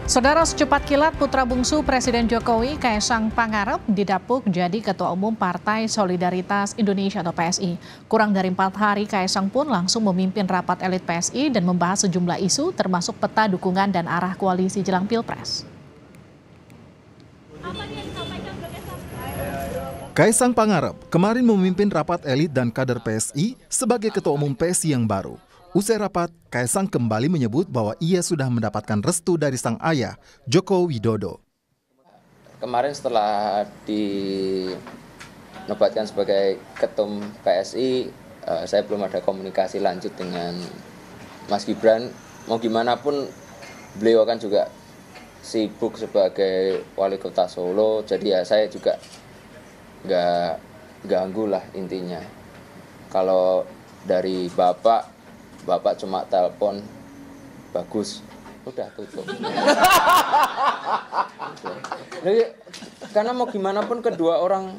Saudara, secepat kilat putra bungsu Presiden Jokowi, Kaisang Pangarep, didapuk jadi Ketua Umum Partai Solidaritas Indonesia atau PSI. Kurang dari 4 hari, Kaisang pun langsung memimpin rapat elit PSI dan membahas sejumlah isu termasuk peta dukungan dan arah koalisi jelang Pilpres. Kaisang Pangarep kemarin memimpin rapat elit dan kader PSI sebagai Ketua Umum PSI yang baru. Usai rapat, Kaisang kembali menyebut bahwa ia sudah mendapatkan restu dari sang ayah, Joko Widodo. Kemarin setelah dinobatkan sebagai Ketum PSI, saya belum ada komunikasi lanjut dengan Mas Gibran. Mau gimana pun beliau kan juga sibuk sebagai Wali Kota Solo, jadi ya saya juga nggak ganggu lah intinya. Kalau dari Bapak cuma telepon, bagus, udah tutup. Karena mau gimana pun kedua orang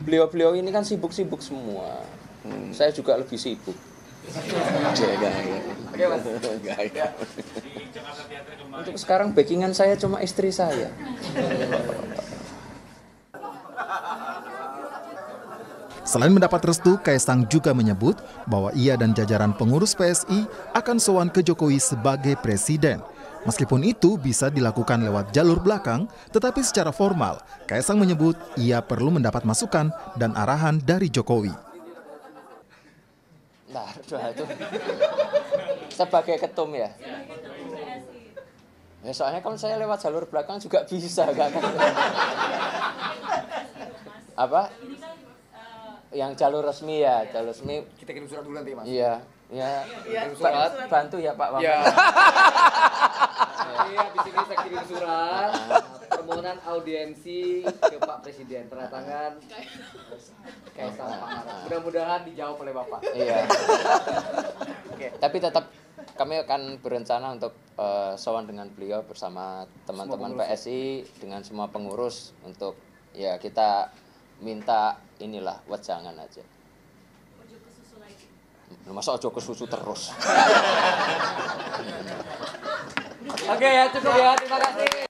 beliau ini kan sibuk-sibuk semua. Saya juga lebih sibuk. Untuk sekarang backingan saya cuma istri saya. Selain mendapat restu, Kaisang juga menyebut bahwa ia dan jajaran pengurus PSI akan sowan ke Jokowi sebagai presiden. Meskipun itu bisa dilakukan lewat jalur belakang, tetapi secara formal, Kaisang menyebut ia perlu mendapat masukan dan arahan dari Jokowi. Nah, itu sebagai ketum ya. Ya soalnya kalau saya lewat jalur belakang juga bisa, kan? Apa? Yang jalur resmi ya, jalur resmi. Kita kirim surat dulu nanti, Mas. Iya. Kirim surat. Bantu ya Pak Wamen. Iya. Iya, di sini saya kirim surat permohonan audiensi ke Pak Presiden. Tanda tangan Kaisang Pangarep. Mudah-mudahan dijawab oleh Bapak. Iya. Oke. Tapi tetap kami akan berencana untuk sowan dengan beliau bersama teman-teman PSI dengan semua pengurus untuk ya kita minta inilah wejangan aja. Ojo ke susu lagi. Masa ojo ke susu terus. Oke ya, cukup ya. Terima kasih.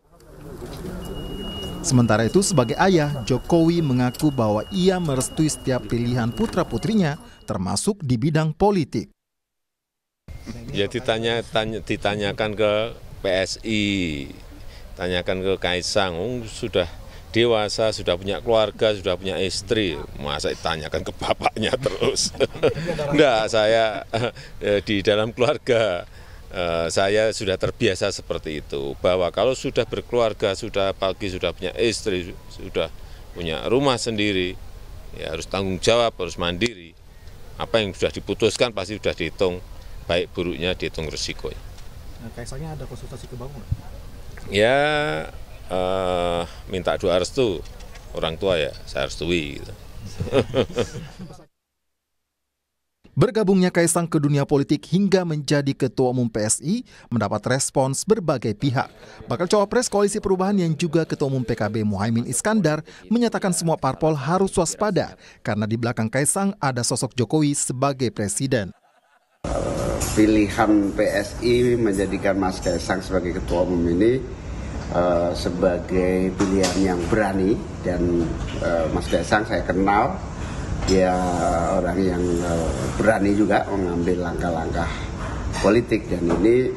Sementara itu, sebagai ayah, Jokowi mengaku bahwa ia merestui setiap pilihan putra-putrinya, termasuk di bidang politik. Ya ditanyakan ke PSI, tanyakan ke Kaisang, sudah dewasa, sudah punya keluarga, sudah punya istri, masa ditanyakan ke bapaknya terus. Enggak, saya di dalam keluarga saya sudah terbiasa seperti itu, bahwa kalau sudah berkeluarga, sudah punya istri, sudah punya rumah sendiri, ya harus tanggung jawab, harus mandiri. Apa yang sudah diputuskan pasti sudah dihitung, baik buruknya dihitung risikonya. Kaisangnya ada konsultasi ke Bang? Ya, minta doa restu orang tua ya, saya restui gitu. Bergabungnya Kaisang ke dunia politik hingga menjadi Ketua Umum PSI mendapat respons berbagai pihak. Bakal cawapres Koalisi Perubahan yang juga Ketua Umum PKB Muhaimin Iskandar menyatakan semua parpol harus waspada karena di belakang Kaisang ada sosok Jokowi sebagai presiden. Pilihan PSI menjadikan Mas Kaisang sebagai Ketua Umum ini sebagai pilihan yang berani, dan Mas Kaisang saya kenal dia orang yang berani juga mengambil langkah-langkah politik, dan ini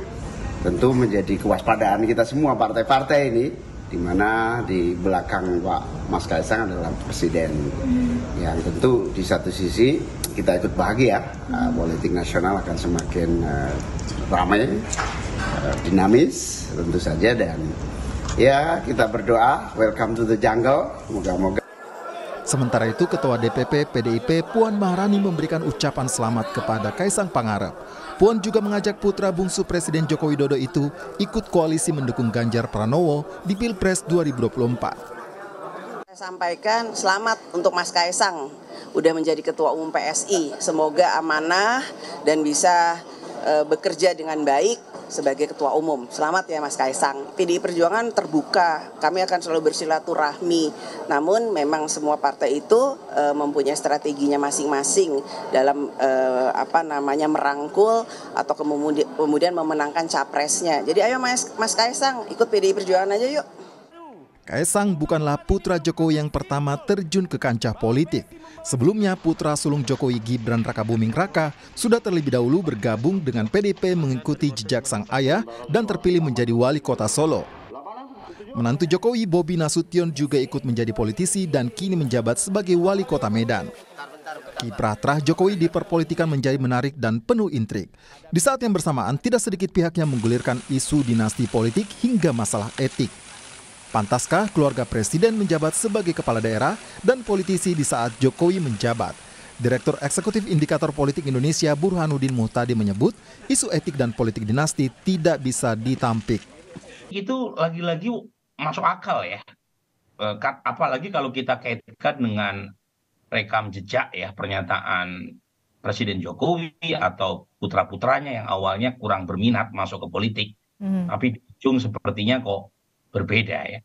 tentu menjadi kewaspadaan kita semua partai-partai ini, di mana di belakang Pak Mas Kaisang adalah presiden yang tentu di satu sisi kita ikut bahagia, politik nasional akan semakin ramai, dinamis tentu saja, dan ya kita berdoa welcome to the jungle, moga-moga. Sementara itu, Ketua DPP PDIP Puan Maharani memberikan ucapan selamat kepada Kaisang Pangarep. Puan juga mengajak putra bungsu Presiden Joko Widodo itu ikut koalisi mendukung Ganjar Pranowo di Pilpres 2024. Saya sampaikan selamat untuk Mas Kaisang udah menjadi Ketua Umum PSI. Semoga amanah dan bisa bekerja dengan baik sebagai Ketua Umum. Selamat ya Mas Kaisang. PDI Perjuangan terbuka, kami akan selalu bersilaturahmi. Namun memang semua partai itu mempunyai strateginya masing-masing dalam merangkul atau kemudian memenangkan capresnya. Jadi ayo Mas Kaisang ikut PDI Perjuangan aja yuk. Kaisang bukanlah putra Jokowi yang pertama terjun ke kancah politik. Sebelumnya, putra sulung Jokowi Gibran Rakabuming Raka sudah terlebih dahulu bergabung dengan PDIP mengikuti jejak sang ayah dan terpilih menjadi wali kota Solo. Menantu Jokowi Bobi Nasution juga ikut menjadi politisi dan kini menjabat sebagai wali kota Medan. Kiprah terah Jokowi di perpolitikan menjadi menarik dan penuh intrik. Di saat yang bersamaan, tidak sedikit pihak yang menggulirkan isu dinasti politik hingga masalah etik. Pantaskah keluarga presiden menjabat sebagai kepala daerah dan politisi di saat Jokowi menjabat? Direktur Eksekutif Indikator Politik Indonesia Burhanuddin Muhtadi menyebut isu etik dan politik dinasti tidak bisa ditampik. Itu lagi-lagi masuk akal ya. Apalagi kalau kita kaitkan dengan rekam jejak ya pernyataan Presiden Jokowi atau putra-putranya yang awalnya kurang berminat masuk ke politik. Tapi di ujung sepertinya kok berbeda ya.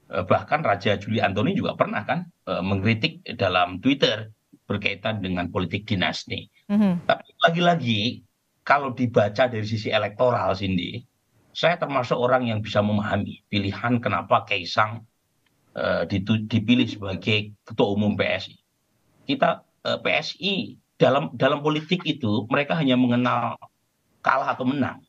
Bahkan Raja Juli Antoni juga pernah kan mengkritik dalam Twitter berkaitan dengan politik dinasti. Tapi lagi-lagi kalau dibaca dari sisi elektoral Cindy, saya termasuk orang yang bisa memahami pilihan kenapa Kaisang dipilih sebagai Ketua Umum PSI. PSI dalam politik itu mereka hanya mengenal kalah atau menang.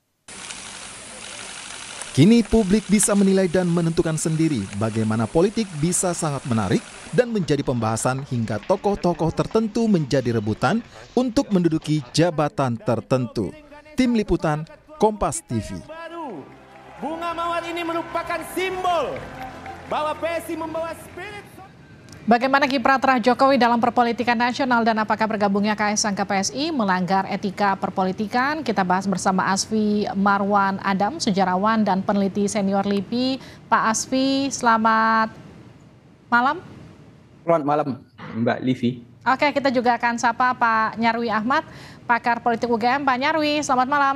Kini publik bisa menilai dan menentukan sendiri bagaimana politik bisa sangat menarik dan menjadi pembahasan hingga tokoh-tokoh tertentu menjadi rebutan untuk menduduki jabatan tertentu. Tim Liputan, Kompas TV. Bunga mawar ini merupakan simbol bahwa PSI membawa spirit. Bagaimana kiprah terah Jokowi dalam perpolitikan nasional dan apakah bergabungnya Kaisang ke PSI melanggar etika perpolitikan? Kita bahas bersama Asfi Marwan Adam, sejarawan dan peneliti senior LIPI. Pak Asfi, selamat malam. Selamat malam, Mbak Livi. Oke, kita juga akan sapa Pak Nyarwi Ahmad, pakar politik UGM. Pak Nyarwi, selamat malam.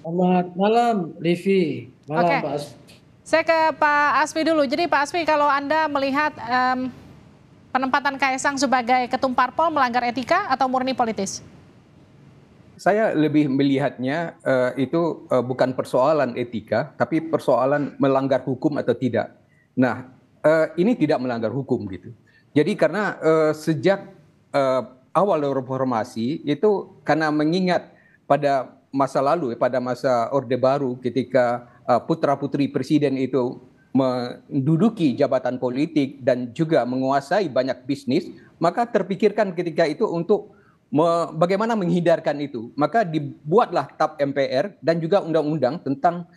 Selamat malam, Livi. Malam, Pak Asfi. Saya ke Pak Asfi dulu. Jadi Pak Asfi, kalau Anda melihat penempatan Kaisang sebagai ketum parpol melanggar etika atau murni politis? Saya lebih melihatnya itu bukan persoalan etika, tapi persoalan melanggar hukum atau tidak. Nah, ini tidak melanggar hukum gitu. Jadi karena sejak awal reformasi itu karena mengingat pada masa lalu, pada masa Orde Baru ketika putra-putri presiden itu menduduki jabatan politik dan juga menguasai banyak bisnis, maka terpikirkan ketika itu untuk bagaimana menghindarkan itu. Maka dibuatlah TAP MPR dan juga undang-undang tentang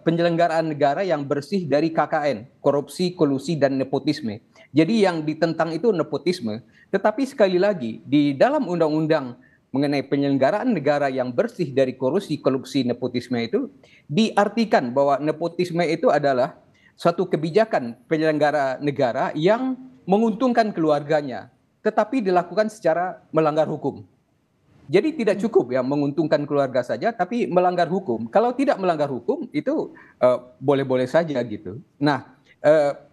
penyelenggaraan negara yang bersih dari KKN, korupsi, kolusi, dan nepotisme. Jadi yang ditentang itu nepotisme, tetapi sekali lagi di dalam undang-undang mengenai penyelenggaraan negara yang bersih dari korupsi, korupsi, nepotisme itu diartikan bahwa nepotisme itu adalah suatu kebijakan penyelenggara negara yang menguntungkan keluarganya, tetapi dilakukan secara melanggar hukum. Jadi tidak cukup ya menguntungkan keluarga saja, tapi melanggar hukum. Kalau tidak melanggar hukum itu boleh-boleh saja gitu. Nah,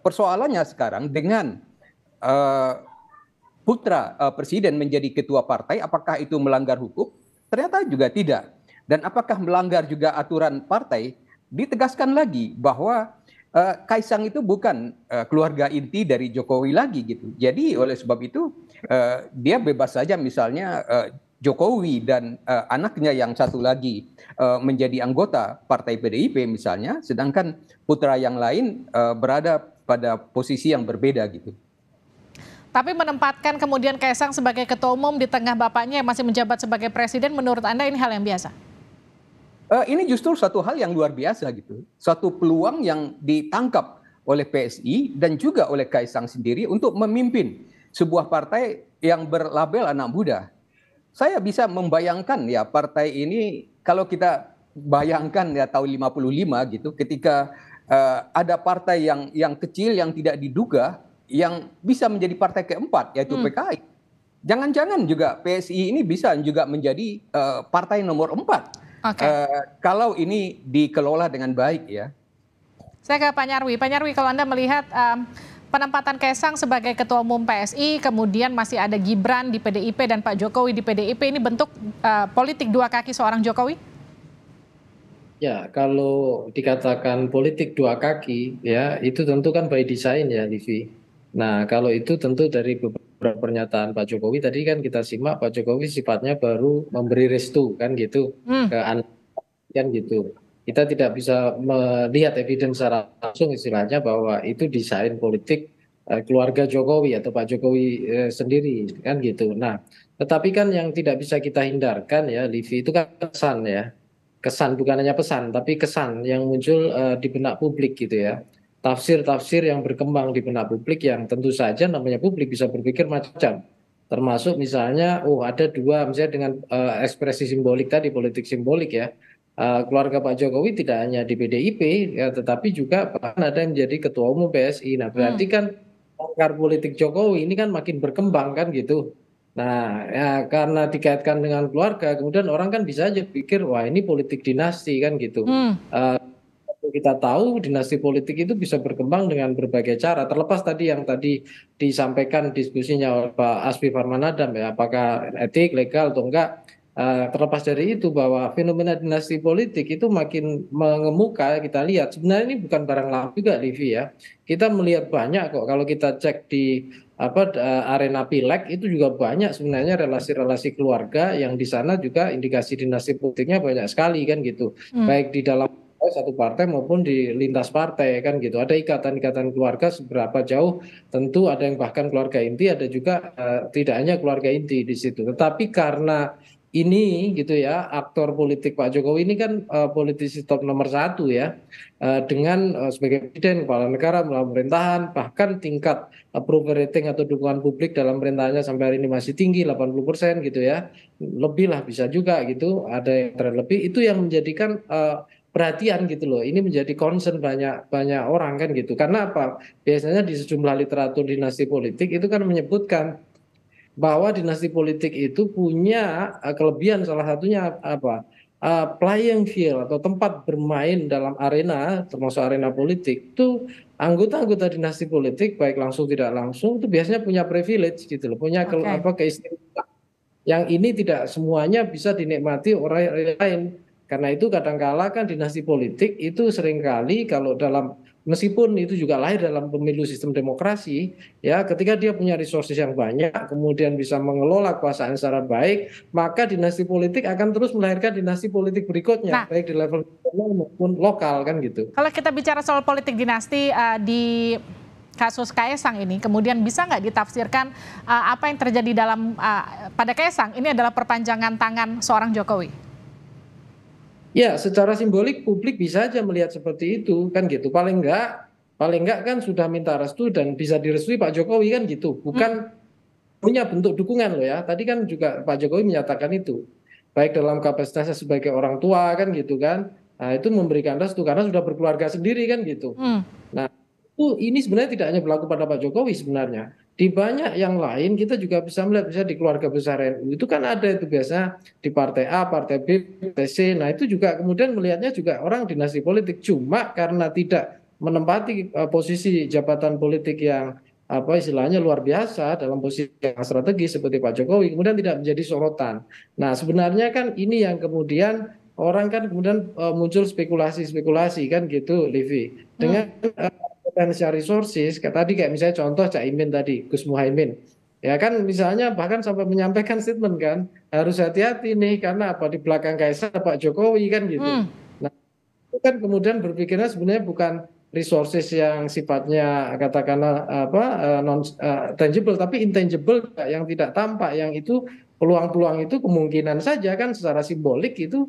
persoalannya sekarang dengan putra presiden menjadi ketua partai, apakah itu melanggar hukum? Ternyata juga tidak. Dan apakah melanggar juga aturan partai? Ditegaskan lagi bahwa Kaisang itu bukan keluarga inti dari Jokowi lagi gitu. Jadi oleh sebab itu dia bebas saja misalnya Jokowi dan anaknya yang satu lagi menjadi anggota partai PDIP misalnya, sedangkan putra yang lain berada pada posisi yang berbeda gitu. Tapi menempatkan kemudian Kaisang sebagai ketua umum di tengah bapaknya yang masih menjabat sebagai presiden, menurut Anda ini hal yang biasa? Ini justru satu hal yang luar biasa gitu. Satu peluang yang ditangkap oleh PSI dan juga oleh Kaisang sendiri untuk memimpin sebuah partai yang berlabel anak muda. Saya bisa membayangkan ya partai ini, kalau kita bayangkan ya tahun 55 gitu, ketika ada partai yang kecil yang tidak diduga, yang bisa menjadi partai keempat, yaitu PKI. jangan-jangan juga PSI ini bisa juga menjadi partai nomor 4 kalau ini dikelola dengan baik ya. Saya ke Pak Nyarwi. Pak Nyarwi, kalau Anda melihat penempatan Kaisang sebagai Ketua Umum PSI, kemudian masih ada Gibran di PDIP dan Pak Jokowi di PDIP, ini bentuk politik dua kaki seorang Jokowi? Ya, kalau dikatakan politik dua kaki, ya itu tentu kan by design ya, Livi. Nah, kalau itu tentu dari beberapa pernyataan Pak Jokowi tadi kan kita simak Pak Jokowi sifatnya baru memberi restu kan gitu ke anak kan gitu. Kita tidak bisa melihat evidence secara langsung istilahnya bahwa itu desain politik keluarga Jokowi atau Pak Jokowi sendiri kan gitu. Nah, tetapi kan yang tidak bisa kita hindarkan ya, Livi, itu kan kesan ya. Kesan bukan hanya pesan, tapi kesan yang muncul di benak publik gitu ya. Tafsir-tafsir yang berkembang di benak publik yang tentu saja namanya publik bisa berpikir macam. Termasuk misalnya, ada dua, misalnya dengan ekspresi simbolik tadi, politik simbolik ya. Keluarga Pak Jokowi tidak hanya di PDIP, ya, tetapi juga bahkan ada yang menjadi ketua umum PSI. Nah, berarti kan akar politik Jokowi ini kan makin berkembang kan gitu. Nah, ya karena dikaitkan dengan keluarga, kemudian orang kan bisa aja pikir, wah ini politik dinasti kan gitu. Kita tahu dinasti politik itu bisa berkembang dengan berbagai cara. Terlepas tadi yang tadi disampaikan diskusinya oleh Pak Asfi Farmanadam ya, apakah etik, legal atau enggak. Terlepas dari itu bahwa fenomena dinasti politik itu makin mengemuka, kita lihat sebenarnya ini bukan barang lama juga, Livi ya. Kita melihat banyak kok kalau kita cek di arena pileg itu juga banyak sebenarnya relasi-relasi keluarga yang di sana juga indikasi dinasti politiknya banyak sekali kan gitu. Baik di dalam satu partai maupun di lintas partai kan gitu. Ada ikatan-ikatan keluarga seberapa jauh, tentu ada yang bahkan keluarga inti, ada juga tidak hanya keluarga inti di situ. Tetapi karena ini gitu ya, aktor politik Pak Jokowi ini kan politisi top nomor 1 ya, dengan sebagai presiden, kepala negara, melalui pemerintahan, bahkan tingkat approval rating atau dukungan publik dalam pemerintahannya sampai hari ini masih tinggi 80% gitu ya, lebih lah bisa juga gitu, ada yang terlebih, itu yang menjadikan perhatian gitu loh. Ini menjadi concern banyak orang kan gitu. Karena apa? Biasanya di sejumlah literatur dinasti politik itu kan menyebutkan bahwa dinasti politik itu punya kelebihan, salah satunya apa? Playing field atau tempat bermain dalam arena, termasuk arena politik itu anggota-anggota dinasti politik baik langsung tidak langsung itu biasanya punya privilege gitu loh, punya keistimewaan yang ini tidak semuanya bisa dinikmati orang lain. Karena itu kadangkala kan dinasti politik itu seringkali kalau dalam, meskipun itu juga lahir dalam pemilu sistem demokrasi, ya ketika dia punya resources yang banyak, kemudian bisa mengelola kekuasaan secara baik, maka dinasti politik akan terus melahirkan dinasti politik berikutnya, baik di level nasional maupun lokal kan gitu. Kalau kita bicara soal politik dinasti di kasus Kaisang ini, kemudian bisa nggak ditafsirkan apa yang terjadi dalam pada Kaisang ini adalah perpanjangan tangan seorang Jokowi? Ya, secara simbolik publik bisa aja melihat seperti itu kan gitu. Paling enggak kan sudah minta restu dan bisa direstui Pak Jokowi kan gitu. Bukan punya bentuk dukungan loh ya. Tadi kan juga Pak Jokowi menyatakan itu. Baik dalam kapasitasnya sebagai orang tua kan gitu kan. Nah, itu memberikan restu karena sudah berkeluarga sendiri kan gitu. Nah, ini sebenarnya tidak hanya berlaku pada Pak Jokowi sebenarnya. Di banyak yang lain kita juga bisa melihat, misalnya di keluarga besar NU itu kan ada itu biasa di partai A, partai B, partai C. Nah itu juga kemudian melihatnya juga orang dinasti politik. Cuma karena tidak menempati posisi jabatan politik yang apa istilahnya luar biasa dalam posisi yang strategis seperti Pak Jokowi, kemudian tidak menjadi sorotan. Nah sebenarnya kan ini yang kemudian orang kan kemudian muncul spekulasi-spekulasi kan gitu, Livi. Dengan potential resources, tadi kayak misalnya contoh Caimin tadi, Gus Muhaimin. Ya kan misalnya bahkan sampai menyampaikan statement kan, harus hati-hati nih karena apa di belakang Kaisang Pak Jokowi kan gitu. Nah itu kan kemudian berpikirnya sebenarnya bukan resources yang sifatnya katakanlah non tangible tapi intangible yang tidak tampak, yang itu peluang-peluang itu kemungkinan saja kan secara simbolik itu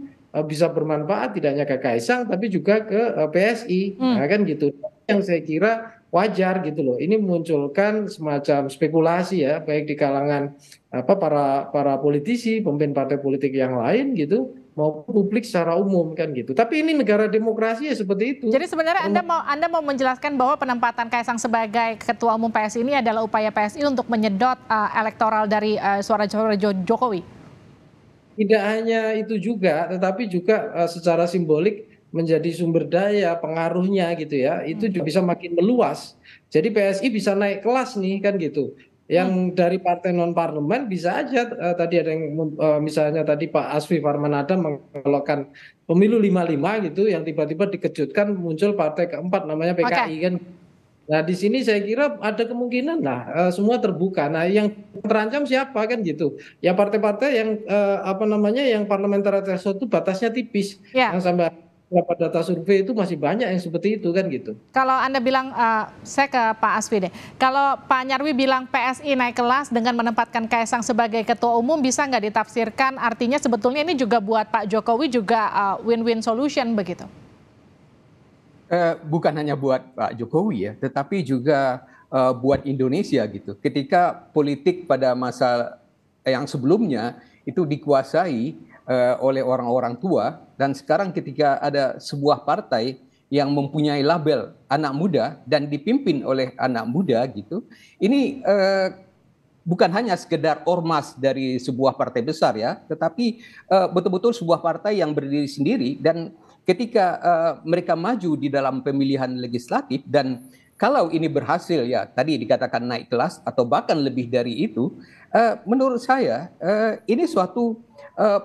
bisa bermanfaat tidak hanya ke Kaisang tapi juga ke PSI, nah, kan gitu. Yang saya kira wajar gitu loh. Ini memunculkan semacam spekulasi ya, baik di kalangan para politisi, pemimpin partai politik yang lain gitu, maupun publik secara umum kan gitu. Tapi ini negara demokrasi ya seperti itu. Jadi sebenarnya Anda mau menjelaskan bahwa penempatan Kaisang sebagai Ketua Umum PSI ini adalah upaya PSI untuk menyedot elektoral dari suara-suara Jokowi? Tidak hanya itu juga, tetapi juga secara simbolik menjadi sumber daya pengaruhnya gitu ya, itu juga bisa makin meluas. Jadi PSI bisa naik kelas nih kan gitu. Yang dari partai non parlemen bisa aja tadi ada yang misalnya tadi Pak Asfi Farmanada mengelokkan pemilu 55 gitu, yang tiba-tiba dikejutkan muncul partai keempat namanya PKI kan. Nah di sini saya kira ada kemungkinan lah semua terbuka. Nah yang terancam siapa kan gitu? Ya partai-partai yang apa namanya yang parliamentary threshold itu batasnya tipis, yang sampai beberapa data survei itu masih banyak yang seperti itu kan gitu. Kalau Anda bilang, saya ke Pak Asfi deh, kalau Pak Nyarwi bilang PSI naik kelas dengan menempatkan Kaisang sebagai Ketua Umum, bisa nggak ditafsirkan artinya sebetulnya ini juga buat Pak Jokowi juga win-win solution begitu? Bukan hanya buat Pak Jokowi ya, tetapi juga buat Indonesia gitu. Ketika politik pada masa yang sebelumnya itu dikuasai oleh orang-orang tua, dan sekarang ketika ada sebuah partai yang mempunyai label anak muda dan dipimpin oleh anak muda gitu, ini bukan hanya sekedar ormas dari sebuah partai besar ya, tetapi betul-betul sebuah partai yang berdiri sendiri. Dan ketika mereka maju di dalam pemilihan legislatif, dan kalau ini berhasil ya tadi dikatakan naik kelas atau bahkan lebih dari itu, menurut saya ini suatu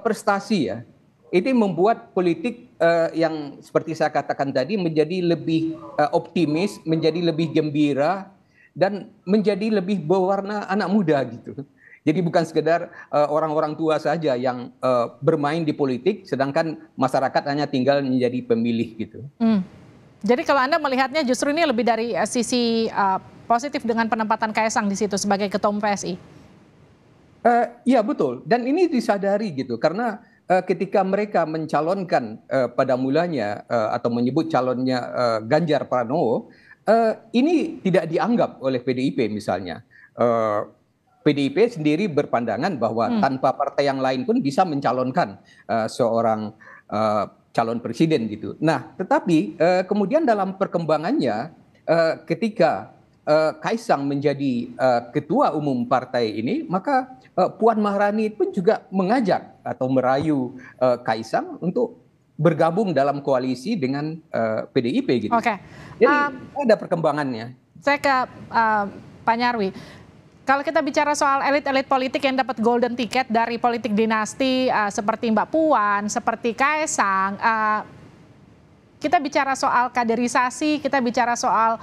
prestasi ya. Ini membuat politik yang seperti saya katakan tadi menjadi lebih optimis, menjadi lebih gembira, dan menjadi lebih berwarna anak muda gitu. Jadi bukan sekedar orang-orang tua saja yang bermain di politik, sedangkan masyarakat hanya tinggal menjadi pemilih gitu. Jadi kalau Anda melihatnya justru ini lebih dari sisi positif dengan penempatan Kaisang di situ sebagai Ketua Umum PSI? Iya betul, dan ini disadari gitu, karena ketika mereka mencalonkan pada mulanya atau menyebut calonnya Ganjar Pranowo, ini tidak dianggap oleh PDIP misalnya. PDIP sendiri berpandangan bahwa tanpa partai yang lain pun bisa mencalonkan seorang calon presiden gitu. Nah, tetapi kemudian dalam perkembangannya ketika Kaisang menjadi ketua umum partai ini, maka Puan Maharani pun juga mengajak atau merayu Kaisang untuk bergabung dalam koalisi dengan PDIP gitu. Jadi ada perkembangannya. Saya ke Pak Nyarwi. Kalau kita bicara soal elit-elit politik yang dapat golden ticket dari politik dinasti seperti Mbak Puan, seperti Kaisang, kita bicara soal kaderisasi, kita bicara soal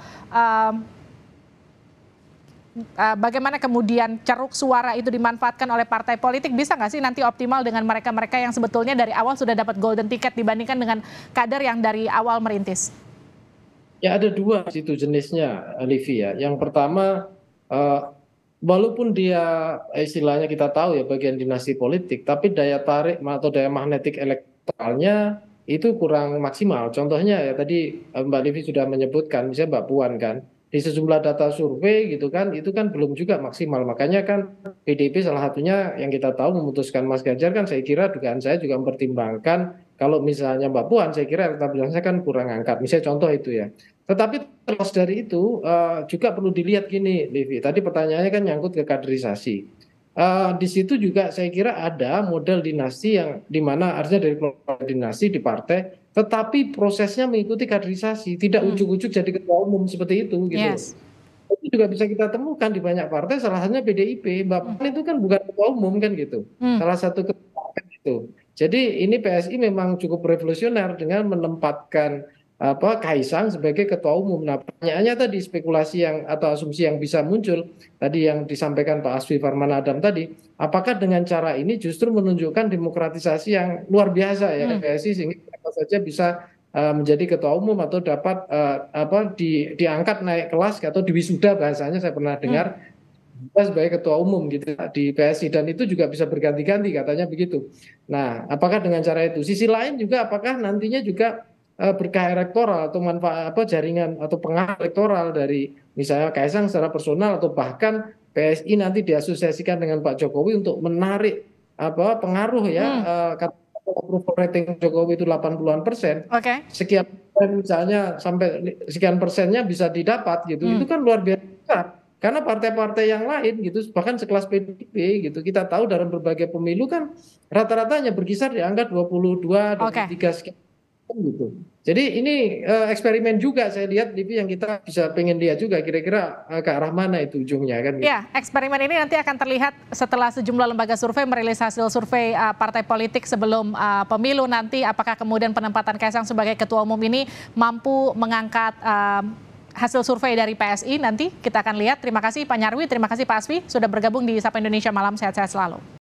bagaimana kemudian ceruk suara itu dimanfaatkan oleh partai politik, bisa nggak sih nanti optimal dengan mereka-mereka yang sebetulnya dari awal sudah dapat golden ticket dibandingkan dengan kader yang dari awal merintis? Ya ada dua situ jenisnya, Livi ya. Yang pertama, walaupun dia istilahnya kita tahu ya bagian dinasti politik, tapi daya tarik atau daya magnetik elektoralnya itu kurang maksimal. Contohnya ya tadi Mbak Livi sudah menyebutkan, misalnya Mbak Puan kan, di sejumlah data survei gitu kan, itu kan belum juga maksimal. Makanya kan PDIP salah satunya yang kita tahu memutuskan Mas Ganjar kan, saya kira dugaan saya juga mempertimbangkan kalau misalnya Mbak Puan, saya kira elektabilitasnya kan kurang angkat. Misalnya contoh itu ya. Tetapi terlepas dari itu juga perlu dilihat gini, Livi. Tadi pertanyaannya kan nyangkut ke kaderisasi. Di situ juga saya kira ada model dinasti yang dimana artinya dari keluarga dinasti di partai, tetapi prosesnya mengikuti kaderisasi, tidak ujuk-ujuk jadi ketua umum seperti itu gitu. Itu juga bisa kita temukan di banyak partai, salah satunya PDIP. Mbak Puan itu kan bukan ketua umum kan gitu, salah satu ketua itu. Jadi ini PSI memang cukup revolusioner dengan menempatkan Kaisang sebagai ketua umum. Nah, pertanyaannya tadi spekulasi yang atau asumsi yang bisa muncul tadi yang disampaikan Pak Asfi Farmanadam tadi, apakah dengan cara ini justru menunjukkan demokratisasi yang luar biasa ya PSI sehingga siapa saja bisa menjadi ketua umum atau dapat diangkat naik kelas atau diwisuda bahasanya saya pernah dengar sebagai ketua umum gitu di PSI, dan itu juga bisa berganti-ganti katanya begitu. Nah, apakah dengan cara itu? Sisi lain juga apakah nantinya juga berkah elektoral atau manfaat jaringan atau pengaruh elektoral dari misalnya Kaisang secara personal atau bahkan PSI nanti diasosiasikan dengan Pak Jokowi untuk menarik pengaruh ya approval rating Jokowi itu 80-an%, sekian persen misalnya sampai sekian persennya bisa didapat gitu, itu kan luar biasa besar. Karena partai-partai yang lain gitu, bahkan sekelas PDIP gitu, kita tahu dalam berbagai pemilu kan rata-ratanya berkisar di angka 22, 23 sekian gitu. Jadi ini eksperimen juga saya lihat, Livi, yang kita bisa pengen lihat juga kira-kira ke arah mana itu ujungnya kan. Gitu. Ya, eksperimen ini nanti akan terlihat setelah sejumlah lembaga survei merilis hasil survei partai politik sebelum pemilu nanti, apakah kemudian penempatan Kaisang sebagai ketua umum ini mampu mengangkat hasil survei dari PSI. Nanti kita akan lihat. Terima kasih Pak Nyarwi, terima kasih Pak Asfi sudah bergabung di Sapa Indonesia Malam, sehat-sehat selalu.